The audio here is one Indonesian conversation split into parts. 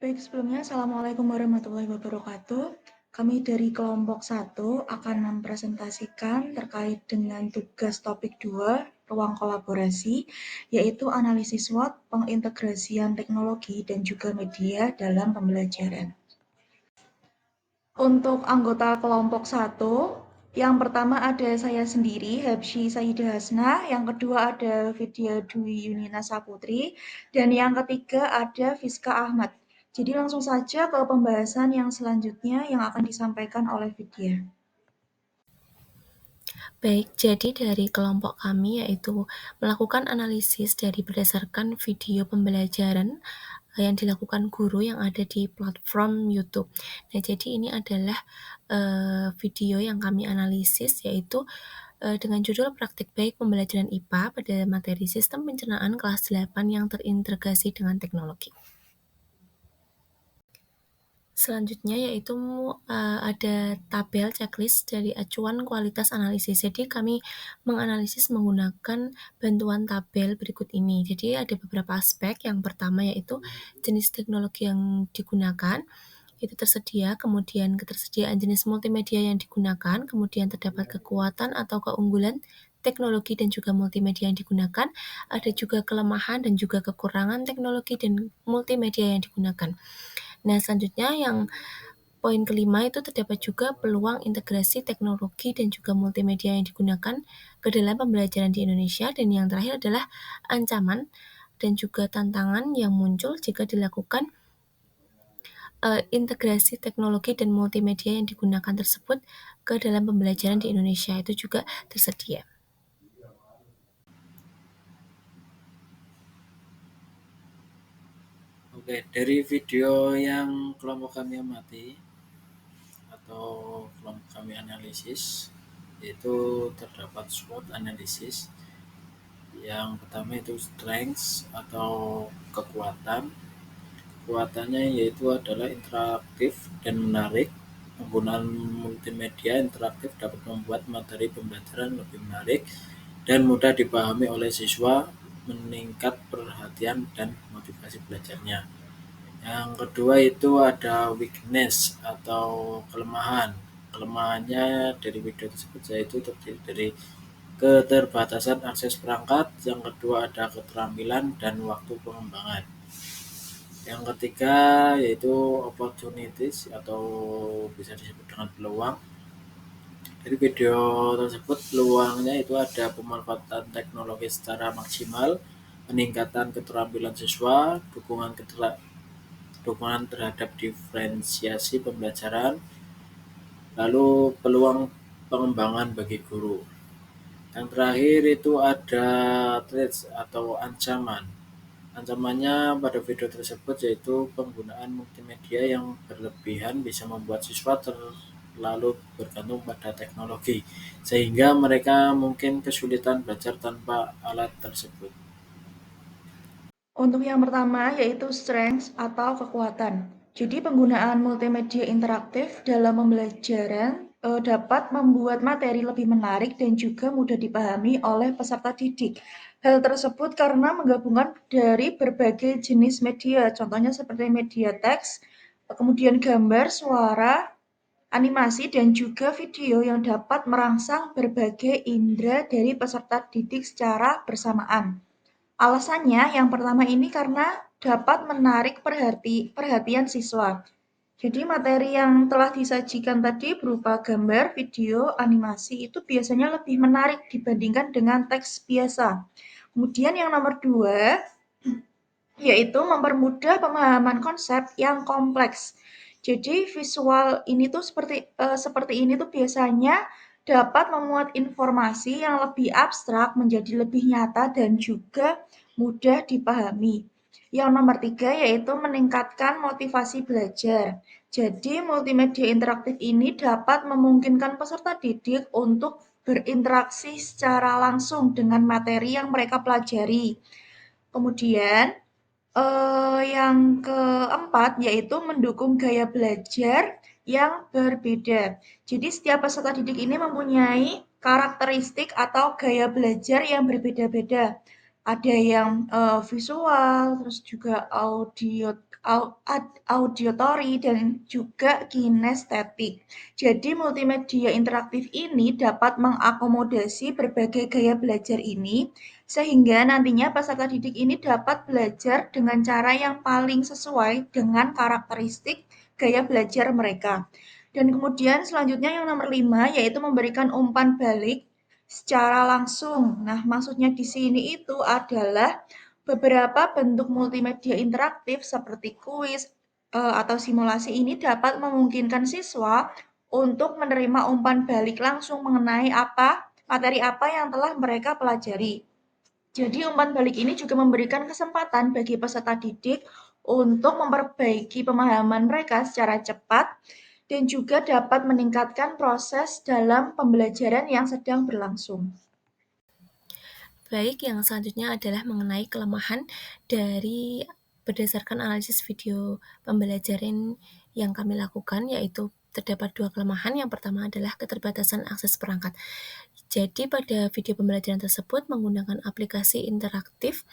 Baik, sebelumnya Assalamualaikum warahmatullahi wabarakatuh. Kami dari kelompok 1 akan mempresentasikan terkait dengan tugas topik 2, ruang kolaborasi, yaitu analisis SWOT, pengintegrasian teknologi dan juga media dalam pembelajaran. Untuk anggota kelompok 1, yang pertama ada saya sendiri, Habsyi Sayyidah Hasnah, yang kedua ada Vidya Dwi Yunina Saputri, dan yang ketiga ada Fiska Ahmad. Jadi langsung saja ke pembahasan yang selanjutnya yang akan disampaikan oleh Vidya. Baik, jadi dari kelompok kami yaitu melakukan analisis dari berdasarkan video pembelajaran yang dilakukan guru yang ada di platform YouTube. Nah, jadi ini adalah video yang kami analisis yaitu dengan judul Praktik Baik Pembelajaran IPA pada materi Sistem Pencernaan kelas 8 yang terintegrasi dengan teknologi. Selanjutnya yaitu ada tabel checklist dari acuan kualitas analisis. Jadi kami menganalisis menggunakan bantuan tabel berikut ini. Jadi ada beberapa aspek. Yang pertama yaitu jenis teknologi yang digunakan, itu tersedia, kemudian ketersediaan jenis multimedia yang digunakan, kemudian terdapat kekuatan atau keunggulan teknologi dan juga multimedia yang digunakan, ada juga kelemahan dan juga kekurangan teknologi dan multimedia yang digunakan. Nah, selanjutnya yang poin kelima itu terdapat juga peluang integrasi teknologi dan juga multimedia yang digunakan ke dalam pembelajaran di Indonesia, dan yang terakhir adalah ancaman dan juga tantangan yang muncul jika dilakukan integrasi teknologi dan multimedia yang digunakan tersebut ke dalam pembelajaran di Indonesia itu juga tersedia. Oke, dari video yang kelompok kami amati atau kelompok kami analisis, yaitu terdapat SWOT analisis. Yang pertama itu strengths atau kekuatan. Kekuatannya yaitu adalah interaktif dan menarik. Penggunaan multimedia interaktif dapat membuat materi pembelajaran lebih menarik dan mudah dipahami oleh siswa, meningkat perhatian dan motivasi belajarnya. Yang kedua itu ada weakness atau kelemahan. Kelemahannya dari video tersebut yaitu terdiri dari keterbatasan akses perangkat. Yang kedua ada keterampilan dan waktu pengembangan. Yang ketiga yaitu opportunities atau bisa disebut dengan peluang. Dari video tersebut peluangnya itu ada pemanfaatan teknologi secara maksimal, peningkatan keterampilan siswa, dukungan terhadap diferensiasi pembelajaran, lalu peluang pengembangan bagi guru. Yang terakhir itu ada threats atau ancaman. Ancamannya pada video tersebut yaitu penggunaan multimedia yang berlebihan bisa membuat siswa terlalu bergantung pada teknologi, sehingga mereka mungkin kesulitan belajar tanpa alat tersebut. Untuk yang pertama yaitu strengths atau kekuatan. Jadi penggunaan multimedia interaktif dalam pembelajaran dapat membuat materi lebih menarik dan juga mudah dipahami oleh peserta didik. Hal tersebut karena menggabungkan dari berbagai jenis media, contohnya seperti media teks, kemudian gambar, suara, animasi, dan juga video yang dapat merangsang berbagai indera dari peserta didik secara bersamaan. Alasannya yang pertama ini karena dapat menarik perhatian siswa. Jadi materi yang telah disajikan tadi berupa gambar, video, animasi itu biasanya lebih menarik dibandingkan dengan teks biasa. Kemudian yang nomor dua, yaitu mempermudah pemahaman konsep yang kompleks. Jadi visual ini tuh seperti ini tuh biasanya dapat memuat informasi yang lebih abstrak menjadi lebih nyata dan juga mudah dipahami. Yang nomor tiga yaitu meningkatkan motivasi belajar. Jadi multimedia interaktif ini dapat memungkinkan peserta didik untuk berinteraksi secara langsung dengan materi yang mereka pelajari. Kemudian yang keempat yaitu mendukung gaya belajar yang berbeda. Jadi setiap peserta didik ini mempunyai karakteristik atau gaya belajar yang berbeda-beda. Ada yang visual, terus juga audio auditory, dan juga kinestetik. Jadi multimedia interaktif ini dapat mengakomodasi berbagai gaya belajar ini, sehingga nantinya peserta didik ini dapat belajar dengan cara yang paling sesuai dengan karakteristik gaya belajar mereka. Dan kemudian selanjutnya yang nomor 5 yaitu memberikan umpan balik secara langsung. Nah, maksudnya di sini itu adalah beberapa bentuk multimedia interaktif seperti kuis atau simulasi ini dapat memungkinkan siswa untuk menerima umpan balik langsung mengenai materi apa yang telah mereka pelajari. Jadi umpan balik ini juga memberikan kesempatan bagi peserta didik untuk memperbaiki pemahaman mereka secara cepat dan juga dapat meningkatkan proses dalam pembelajaran yang sedang berlangsung. Baik, yang selanjutnya adalah mengenai kelemahan dari berdasarkan analisis video pembelajaran yang kami lakukan, yaitu terdapat 2 kelemahan. Yang pertama adalah keterbatasan akses perangkat. Jadi pada video pembelajaran tersebut menggunakan aplikasi interaktif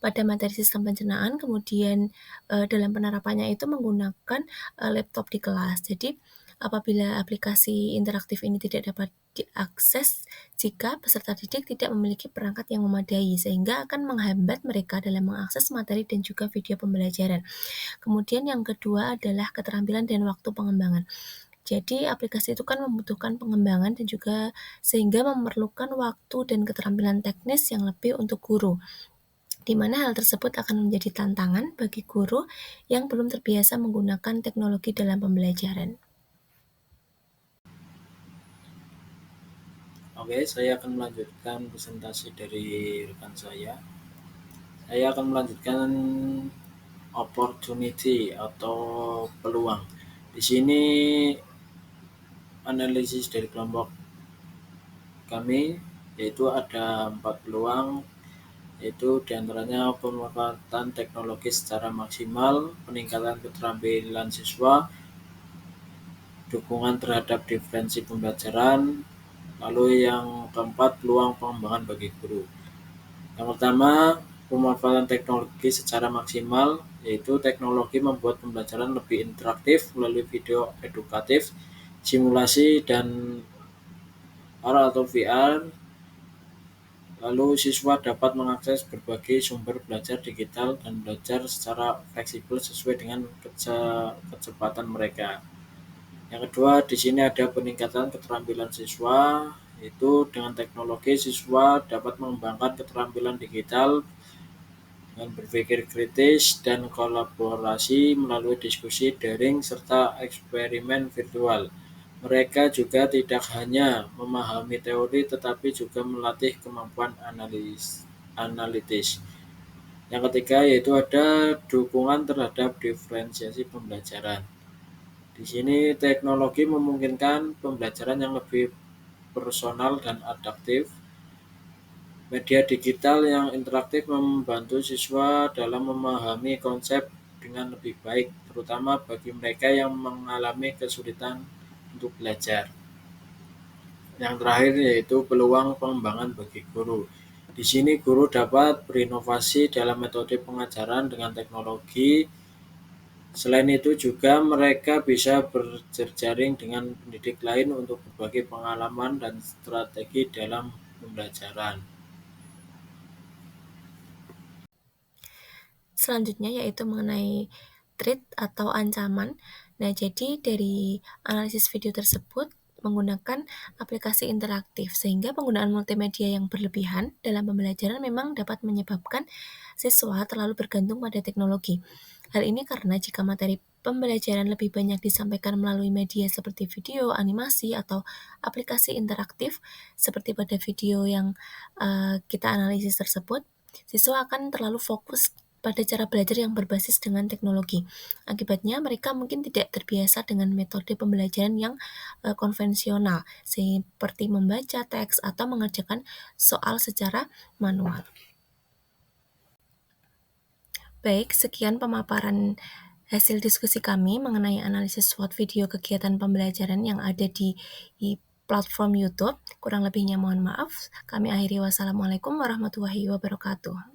pada materi sistem pencernaan, kemudian dalam penerapannya itu menggunakan laptop di kelas. Jadi apabila aplikasi interaktif ini tidak dapat diakses jika peserta didik tidak memiliki perangkat yang memadai, sehingga akan menghambat mereka dalam mengakses materi dan juga video pembelajaran. Kemudian yang kedua adalah keterampilan dan waktu pengembangan. Jadi aplikasi itu kan membutuhkan pengembangan dan juga sehingga memerlukan waktu dan keterampilan teknis yang lebih untuk guru, di mana hal tersebut akan menjadi tantangan bagi guru yang belum terbiasa menggunakan teknologi dalam pembelajaran. Oke, saya akan melanjutkan presentasi dari rekan saya. Saya akan melanjutkan opportunity atau peluang. Di sini analisis dari kelompok kami yaitu ada 4 peluang, yaitu diantaranya pemanfaatan teknologi secara maksimal, peningkatan keterampilan siswa, dukungan terhadap diferensi pembelajaran, lalu yang keempat peluang pengembangan bagi guru. Yang pertama, pemanfaatan teknologi secara maksimal, yaitu teknologi membuat pembelajaran lebih interaktif melalui video edukatif, simulasi, dan AR atau VR. Lalu siswa dapat mengakses berbagai sumber belajar digital dan belajar secara fleksibel sesuai dengan kecepatan mereka. Yang kedua, di sini ada peningkatan keterampilan siswa, yaitu dengan teknologi siswa dapat mengembangkan keterampilan digital dengan berpikir kritis dan kolaborasi melalui diskusi daring serta eksperimen virtual. Mereka juga tidak hanya memahami teori tetapi juga melatih kemampuan analitis. Yang ketiga yaitu ada dukungan terhadap diferensiasi pembelajaran. Di sini teknologi memungkinkan pembelajaran yang lebih personal dan adaptif. Media digital yang interaktif membantu siswa dalam memahami konsep dengan lebih baik, terutama bagi mereka yang mengalami kesulitan untuk belajar. Yang terakhir yaitu peluang pengembangan bagi guru. Di sini guru dapat berinovasi dalam metode pengajaran dengan teknologi. Selain itu juga mereka bisa berjejaring dengan pendidik lain untuk berbagi pengalaman dan strategi dalam pembelajaran. Selanjutnya yaitu mengenai threat atau ancaman. Nah, jadi dari analisis video tersebut menggunakan aplikasi interaktif, sehingga penggunaan multimedia yang berlebihan dalam pembelajaran memang dapat menyebabkan siswa terlalu bergantung pada teknologi. Hal ini karena jika materi pembelajaran lebih banyak disampaikan melalui media seperti video, animasi, atau aplikasi interaktif, seperti pada video yang kita analisis tersebut, siswa akan terlalu fokus pada cara belajar yang berbasis dengan teknologi. Akibatnya mereka mungkin tidak terbiasa dengan metode pembelajaran yang konvensional, seperti membaca teks atau mengerjakan soal secara manual. Baik, sekian pemaparan hasil diskusi kami mengenai analisis SWOT video kegiatan pembelajaran yang ada di platform YouTube. Kurang lebihnya mohon maaf. Kami akhiri. Wassalamualaikum warahmatullahi wabarakatuh.